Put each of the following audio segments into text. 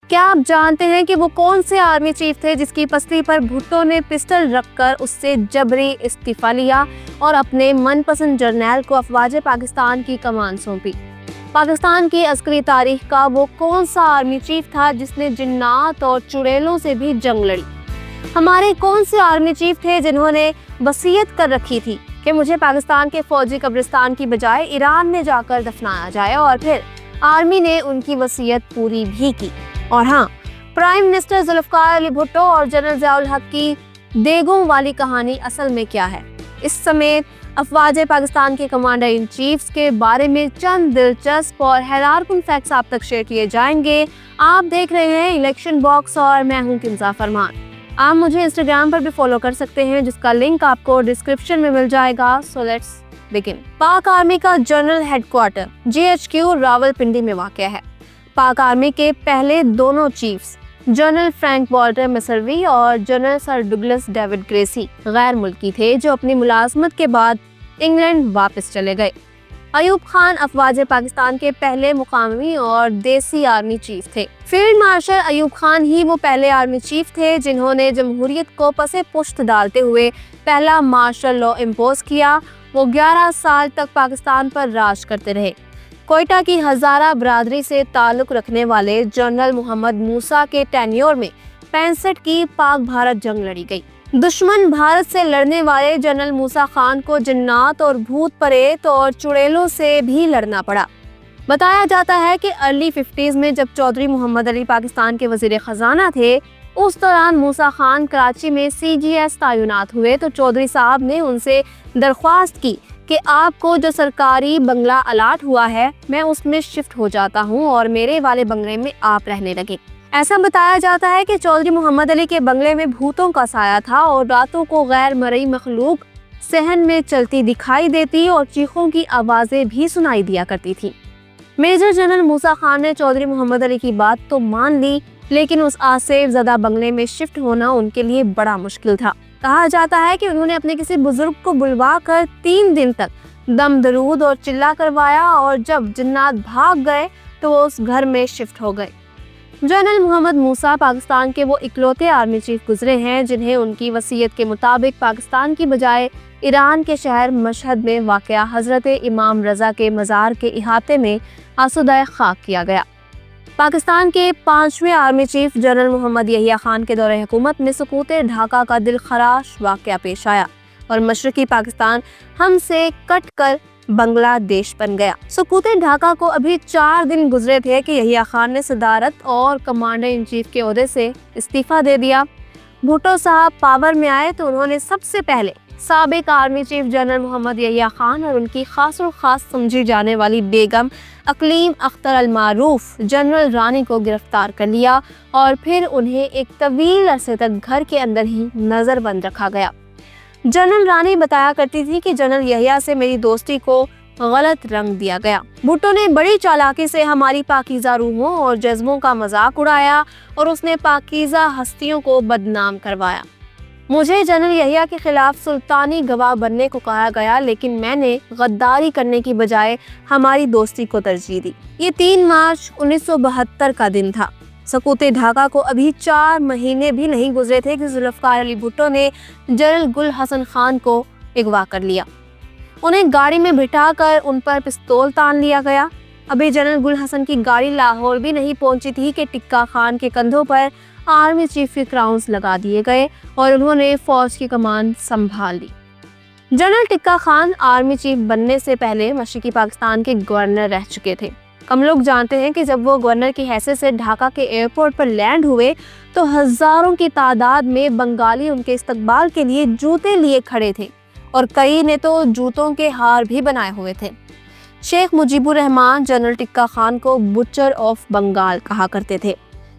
کیا آپ جانتے ہیں کہ وہ کون سے آرمی چیف تھے جس کی پستی پر بھٹو نے پسٹل رکھ کر اس سے جبری استعفیٰ لیا اور اپنے من پسند جرنیل کو افواج پاکستان کی کمان سونپی؟ پاکستان کی عسکری تاریخ کا وہ کون سا آرمی چیف تھا جس نے جنات اور چڑیلوں سے بھی جنگ لڑی؟ ہمارے کون سے آرمی چیف تھے جنہوں نے وصیت کر رکھی تھی کہ مجھے پاکستان کے فوجی قبرستان کی بجائے ایران میں جا کر دفنایا جائے، اور پھر آرمی نے ان کی وصیت پوری بھی کی؟ اور ہاں، پرائم منسٹر ذوالفقار علی بھٹو اور جنرل ضیاء الحق کی دیگوں والی کہانی اصل میں کیا ہے؟ اس سمیت افواج پاکستان کے کمانڈر ان چیفز کے بارے میں چند دلچسپ اور حیران کن فیکٹس آپ تک شیئر کیے جائیں گے۔ آپ دیکھ رہے ہیں الیکشن باکس اور میں ہوں کنزا فرمان۔ آپ مجھے انسٹاگرام پر بھی فالو کر سکتے ہیں جس کا لنک آپ کو ڈسکرپشن میں مل جائے گا۔ So let's begin. Pak army کا general head GHQ Rawalpindi میں واقع ہے۔ پاک آرمی کے پہلے دونوں chiefs general Frank Walter Messervy اور general sir Douglas David Gracey غیر ملکی تھے جو اپنی ملازمت کے بعد انگلینڈ واپس چلے گئے۔ ایوب خان افواج پاکستان کے پہلے مقامی اور دیسی آرمی چیف تھے۔ فیلڈ مارشل ایوب خان ہی وہ پہلے آرمی چیف تھے جنہوں نے جمہوریت کو پسے پشت ڈالتے ہوئے پہلا مارشل لاء امپوز کیا۔ وہ 11 سال تک پاکستان پر راج کرتے رہے۔ کوئٹہ کی ہزارہ برادری سے تعلق رکھنے والے جنرل محمد موسیٰ کے ٹینیور میں 65 کی پاک بھارت جنگ لڑی گئی۔ دشمن بھارت سے لڑنے والے جنرل موسیٰ خان کو جنات اور بھوت پریت اور چڑیلوں سے بھی لڑنا پڑا۔ بتایا جاتا ہے کہ ارلی 50s میں جب چودھری محمد علی پاکستان کے وزیر خزانہ تھے، اس دوران موسیٰ خان کراچی میں CGS تعینات ہوئے تو چودھری صاحب نے ان سے درخواست کی کہ آپ کو جو سرکاری بنگلہ الاٹ ہوا ہے میں اس میں شفٹ ہو جاتا ہوں اور میرے والے بنگلے میں آپ رہنے لگے۔ ایسا بتایا جاتا ہے کہ چودھری محمد علی کے بنگلے میں بھوتوں کا سایہ تھا اور راتوں کو غیر مرئی مخلوق صحن میں چلتی دکھائی دیتی اور چیخوں کی آوازیں بھی سنائی دیا کرتی تھی۔ میجر جنرل موسیٰ خان نے چودھری محمد علی کی بات تو مان لی، لیکن اس آسیب زدہ بنگلے میں شفٹ ہونا ان کے لیے بڑا مشکل تھا۔ کہا جاتا ہے کہ انہوں نے اپنے کسی بزرگ کو بلوا کر 3 دن تک دم درود اور چلا کروایا، اور جب جنات بھاگ گئے تو وہ اس گھر میں شفٹ ہو گئے۔ جنرل محمد موسیٰ پاکستان کے وہ اکلوتے آرمی چیف گزرے ہیں جنہیں ان کی وصیت کے مطابق پاکستان کی بجائے ایران کے شہر مشہد میں واقع حضرت امام رضا کے مزار کے احاطے میں آسودہ خاک کیا گیا۔ پاکستان کے 5ویں آرمی چیف جنرل محمد یحییٰ خان کے دور حکومت میں سقوط ڈھاکہ کا دلخراش واقعہ پیش آیا اور مشرقی پاکستان ہم سے کٹ کر بنگلہ دیش بن گیا۔ سقوط ڈھاکہ کو ابھی 4 دن گزرے تھے کہ یحییٰ خان نے صدارت اور کمانڈر ان چیف کے عہدے سے استعفیٰ دے دیا۔ بھٹو صاحب پاور میں آئے تو انہوں نے سب سے پہلے سابق آرمی چیف جنرل محمد یحییٰ خان اور ان کی خاص و خاص سمجھی جانے والی بیگم اقلیم اختر المعروف جنرل رانی کو گرفتار کر لیا اور پھر انہیں ایک طویل عرصے تک گھر کے اندر ہی نظر بند رکھا گیا۔ جنرل رانی بتایا کرتی تھی کہ جنرل یحییٰ سے میری دوستی کو غلط رنگ دیا گیا۔ بھٹو نے بڑی چالاکی سے ہماری پاکیزہ روحوں اور جذبوں کا مذاق اڑایا اور اس نے پاکیزہ ہستیوں کو بدنام کروایا۔ مجھے جنرل یحییٰ کے خلاف سلطانی گواہ بننے کو کہا گیا، لیکن میں نے غداری کرنے کی بجائے ہماری دوستی کو ترجیح دی۔ یہ 3 مارچ 1972 کا دن تھا۔ سقوط ڈھاکہ کو ابھی 4 مہینے بھی نہیں گزرے تھے کہ ذوالفقار علی بھٹو نے جنرل گل حسن خان کو اغوا کر لیا۔ انہیں گاڑی میں بٹھا کر ان پر پستول تان لیا گیا۔ ابھی جنرل گل حسن کی گاڑی لاہور بھی نہیں پہنچی تھی کہ ٹکا خان کے کندھوں پر آرمی چیف کے کراؤنز لگا دیے گئے اور انہوں نے فوج کی کمان سنبھال لی۔ General Tikka Khan army chief بننے سے پہلے مشرقی پاکستان کے گورنر رہ چکے تھے۔ کم لوگ جانتے ہیں کہ جب وہ گورنر کی حیثیت سے ڈھاکہ کے ایئرپورٹ پر لینڈ ہوئے تو ہزاروں کی تعداد میں بنگالی ان کے استقبال کے لیے جوتے لیے کھڑے تھے اور کئی نے تو جوتوں کے ہار بھی بنائے ہوئے تھے۔ شیخ مجیب الرحمان جنرل ٹکا خان کو بچر آف بنگال کہا کرتے تھے۔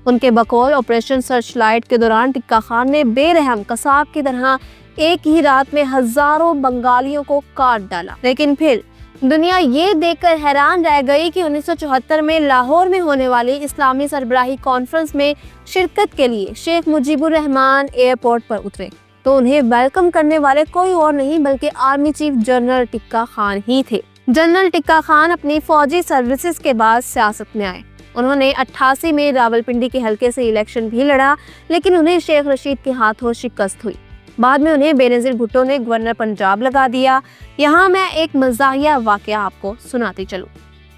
ان کے بقول آپریشن سرچ لائٹ کے دوران ٹکا خان نے بے رحم قصاب کی طرح ایک ہی رات میں ہزاروں بنگالیوں کو کاٹ ڈالا۔ لیکن پھر دنیا یہ دیکھ کر حیران رہ گئی کہ 1974 میں لاہور میں ہونے والی اسلامی سربراہی کانفرنس میں شرکت کے لیے شیخ مجیب الرحمان ایئرپورٹ پر اترے تو انہیں ویلکم کرنے والے کوئی اور نہیں بلکہ army chief general Tikka Khan ہی تھے۔ جنرل ٹکا خان اپنی فوجی سروسز کے بعد سیاست میں آئے۔ انہوں نے 88 میں راولپنڈی کے حلقے سے الیکشن بھی لڑا، لیکن انہیں شیخ رشید کے ہاتھوں شکست ہوئی۔ بعد میں انہیں بینظیر بھٹو نے گورنر پنجاب لگا دیا۔ یہاں میں ایک مزاحیہ واقعہ آپ کو سناتی چلوں۔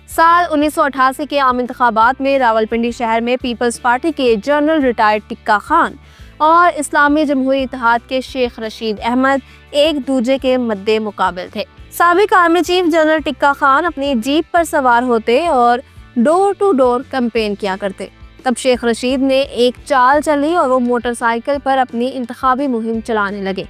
سال 1988 کے عام انتخابات میں راولپنڈی شہر میں پیپلز پارٹی کے جنرل ریٹائرڈ ٹکا خان اور اسلامی جمہوری اتحاد کے شیخ رشید احمد ایک دوسرے کے مد مقابل تھے۔ سابق army chief general Tikka Khan اپنی جیپ پر سوار ہوتے اور ڈور ٹو ڈور کیمپین کیا کرتے۔ تب شیخ رشید نے ایک چال چلی اور وہ موٹر سائیکل پر اپنی انتخابی مہم چلانے لگے۔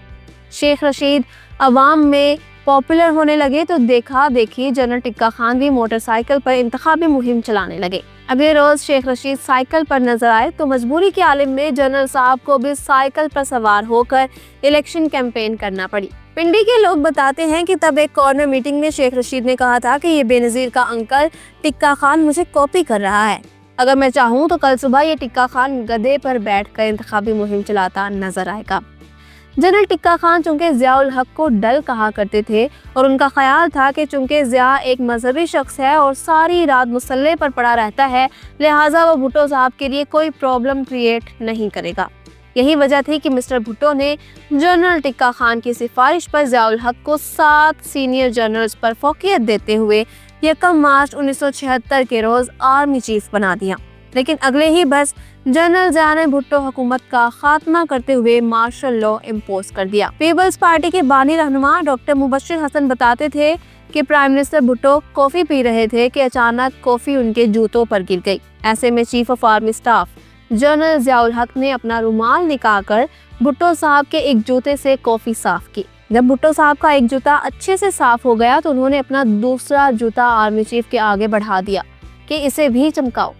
شیخ رشید عوام میں پاپولر ہونے لگے تو دیکھا دیکھی جنرل ٹکا خان بھی موٹر سائیکل پر انتخابی مہم چلانے لگے۔ اگلے روز شیخ رشید سائیکل پر نظر آئے تو مجبوری کے عالم میں جنرل صاحب کو بھی سائیکل پر سوار ہو کر الیکشن کیمپین کرنا پڑی۔ پنڈی کے لوگ بتاتے ہیں کہ تب ایک کارنر میٹنگ میں شیخ رشید نے کہا تھا کہ یہ بے نظیر کا انکل ٹکا خان مجھے کاپی کر رہا ہے۔ اگر میں چاہوں تو کل صبح یہ ٹکا خان گدھے پر بیٹھ کر انتخابی مہم چلاتا نظر آئے گا۔ جنرل ٹکا خان چونکہ ضیاء الحق کو ڈل کہا کرتے تھے اور ان کا خیال تھا کہ چونکہ ضیاء ایک مذہبی شخص ہے اور ساری رات مسلح پر پڑا رہتا ہے، لہٰذا وہ بھٹو صاحب کے لیے کوئی پرابلم کریٹ نہیں کرے گا۔ یہی وجہ تھی کہ مسٹر بھٹو نے جنرل ٹکا خان کی سفارش پر ضیاء الحق کو 7 سینئر جنرلز پر فوقیت دیتے ہوئے 1 مارچ 1976 کے روز آرمی چیف بنا دیا۔ لیکن اگلے ہی برس جنرل ضیاء نے بھٹو حکومت کا خاتمہ کرتے ہوئے مارشل لاء امپوز کر دیا۔ پیپلز پارٹی کے بانی رہنما ڈاکٹر مبشر حسن بتاتے تھے کہ پرائم منسٹر بھٹو کافی پی رہے تھے کہ اچانک کافی ان کے جوتوں پر گر گئی۔ ایسے میں chief of army staff general Zia الحق نے اپنا رومال نکال کر بھٹو صاحب کے ایک جوتے سے کافی صاف کی۔ جب بھٹو صاحب کا ایک جوتا اچھے سے صاف ہو گیا تو انہوں نے اپنا دوسرا جوتا آرمی چیف کے آگے بڑھا دیا کہ اسے بھی چمکاؤ۔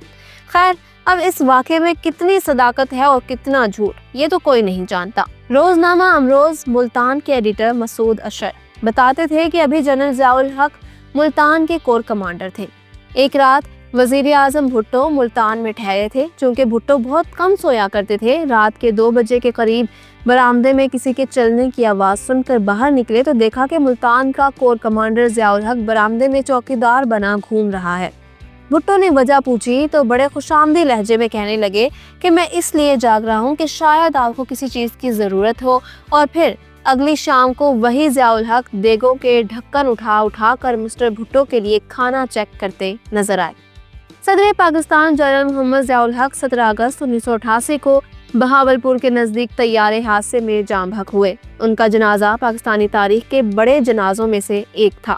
خیر، اب اس واقعے میں کتنی صداقت ہے اور کتنا جھوٹ یہ تو کوئی نہیں جانتا۔ روزنامہ امروز ملتان کے ایڈیٹر مسعود اشر بتاتے تھے کہ ابھی جنرل ضیاء الحق ملتان کے کور کمانڈر تھے۔ ایک رات وزیر اعظم بھٹو ملتان میں ٹھہرے تھے۔ چونکہ بھٹو بہت کم سویا کرتے تھے، رات کے 2 بجے کے قریب برآمدے میں کسی کے چلنے کی آواز سن کر باہر نکلے تو دیکھا کہ ملتان کا کور کمانڈر ضیاء الحق برآمدے میں چوکیدار بنا گھوم رہا ہے۔ بھٹو نے وجہ پوچھی تو بڑے خوشامدی لہجے میں کہنے لگے کہ میں اس لیے جاگ رہا ہوں کہ شاید آپ کو کسی چیز کی ضرورت ہو، اور پھر اگلی شام کو وہی ضیاء الحق دیگوں کے ڈھکن اٹھا کر مسٹر بھٹو کے لیے کھانا چیک کرتے نظر آئے۔ صدر پاکستان جنرل محمد ضیاء الحق 17 اگست 1988 کو بہاولپور کے نزدیک طیارے حادثے میں جاں بحق ہوئے۔ ان کا جنازہ پاکستانی تاریخ کے بڑے جنازوں میں سے ایک تھا،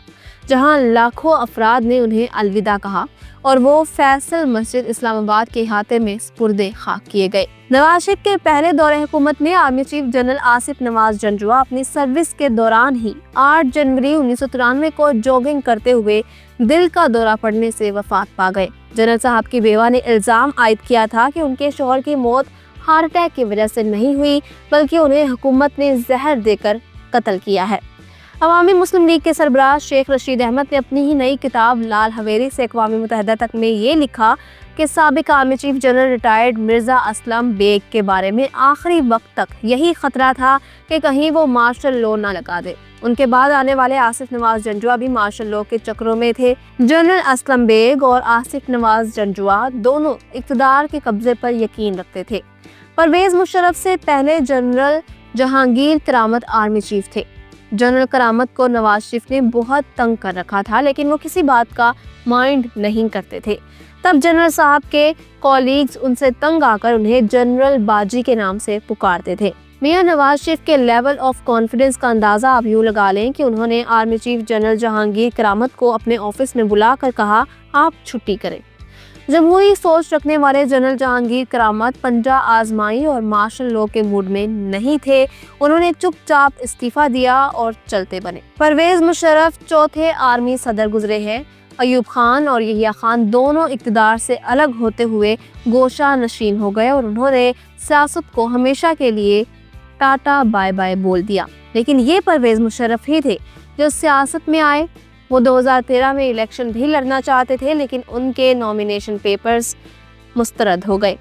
جہاں لاکھوں افراد نے انہیں الوداع کہا اور وہ فیصل مسجد اسلام آباد کے احاطے میں سپرد خاک کیے گئے۔ نواز شریف کے پہلے دور حکومت میں آرمی چیف جنرل آصف نواز جنجوعہ اپنی سروس کے دوران ہی 8 جنوری 1993 کو جوگنگ کرتے ہوئے دل کا دورہ پڑنے سے وفات پا گئے۔ جنرل صاحب کی بیوہ نے الزام عائد کیا تھا کہ ان کے شوہر کی موت ہارٹ اٹیک کی وجہ سے نہیں ہوئی، بلکہ انہیں حکومت نے زہر دے کر قتل کیا ہے۔ عوامی مسلم لیگ کے سربراہ شیخ رشید احمد نے اپنی ہی نئی کتاب لال حویری سے اقوام متحدہ تک میں یہ لکھا کہ سابق army chief general retired Mirza Aslam Beg کے بارے میں آخری وقت تک یہی خطرہ تھا کہ کہیں وہ مارشل لاء نہ لگا دے۔ ان کے بعد آنے والے آصف نواز جنجوعہ بھی مارشل لاء کے چکروں میں تھے۔ جنرل اسلم بیگ اور آصف نواز جنجوعہ دونوں اقتدار کے قبضے پر یقین رکھتے تھے۔ پرویز مشرف سے پہلے جنرل جہانگیر کرامت آرمی چیف تھے۔ جنرل کرامت کو نواز شریف نے بہت تنگ کر رکھا تھا، لیکن وہ کسی بات کا مائنڈ نہیں کرتے تھے۔ تب جنرل صاحب کے کولیگز ان سے تنگ آ کر انہیں جنرل باجی کے نام سے پکارتے تھے۔ میاں نواز شریف کے لیول آف کانفیڈنس کا اندازہ آپ یوں لگا لیں کہ انہوں نے آرمی چیف جنرل جہانگیر کرامت کو اپنے آفس میں بلا کر کہا، آپ چھٹی کریں۔ جمہوری سوچ رکھنے والے جنرل جہانگیر کرامت پنجہ آزمائی اور مارشل لاء کے موڈ میں نہیں تھے۔ انہوں نے چپ چاپ استعفیٰ دیا اور چلتے بنے۔ پرویز مشرف چوتھے آرمی صدر گزرے ہیں۔ ایوب خان اور یحییٰ خان دونوں اقتدار سے الگ ہوتے ہوئے گوشہ نشین ہو گئے اور انہوں نے سیاست کو ہمیشہ کے لیے ٹاٹا بائے بائے بول دیا۔ لیکن یہ پرویز مشرف ہی تھے جو سیاست میں آئے۔ وہ 2013 میں الیکشن بھی لڑنا چاہتے تھے، لیکن ان کے نامینیشن پیپرز مسترد ہو گئے۔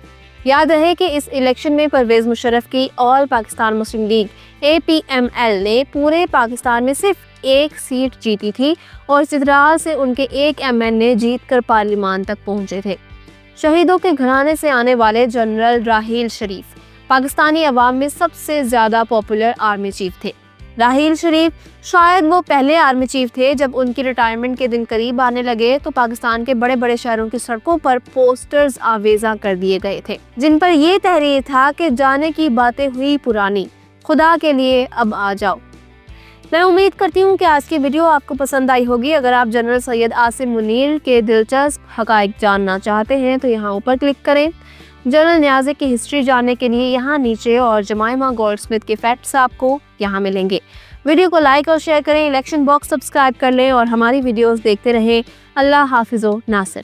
یاد رہے کہ اس الیکشن میں پرویز مشرف کی آل پاکستان مسلم لیگ APML نے پورے پاکستان میں صرف 1 سیٹ جیتی تھی اور اس اطراح سے ان کے ایک MN نے جیت کر پارلیمان تک پہنچے تھے۔ شہیدوں کے گھرانے سے آنے والے جنرل راحیل شریف پاکستانی عوام میں سب سے زیادہ پاپولر آرمی چیف تھے۔ راحیل شریف شاید وہ پہلے آرمی چیف تھے جب ان کی ریٹائرمنٹ کے دن قریب آنے لگے تو پاکستان کے بڑے بڑے شہروں کی سڑکوں پر پوسٹرز آویزاں کر دیے گئے تھے، جن پر یہ تحریر تھا کہ جانے کی باتیں ہوئی پرانی، خدا کے لیے اب آ جاؤ۔ میں امید کرتی ہوں کہ آج کی ویڈیو آپ کو پسند آئی ہوگی۔ اگر آپ جنرل سید عاصم منیر کے دلچسپ حقائق جاننا چاہتے ہیں تو یہاں اوپر کلک کریں۔ جنرل نیازی کی ہسٹری جاننے کے لیے یہاں نیچے، اور جمائمہ گولڈ سمتھ کے فیکٹس آپ کو یہاں ملیں گے۔ ویڈیو کو لائک اور شیئر کریں، الیکشن باکس سبسکرائب کر لیں اور ہماری ویڈیوز دیکھتے رہیں۔ اللہ حافظ و ناصر۔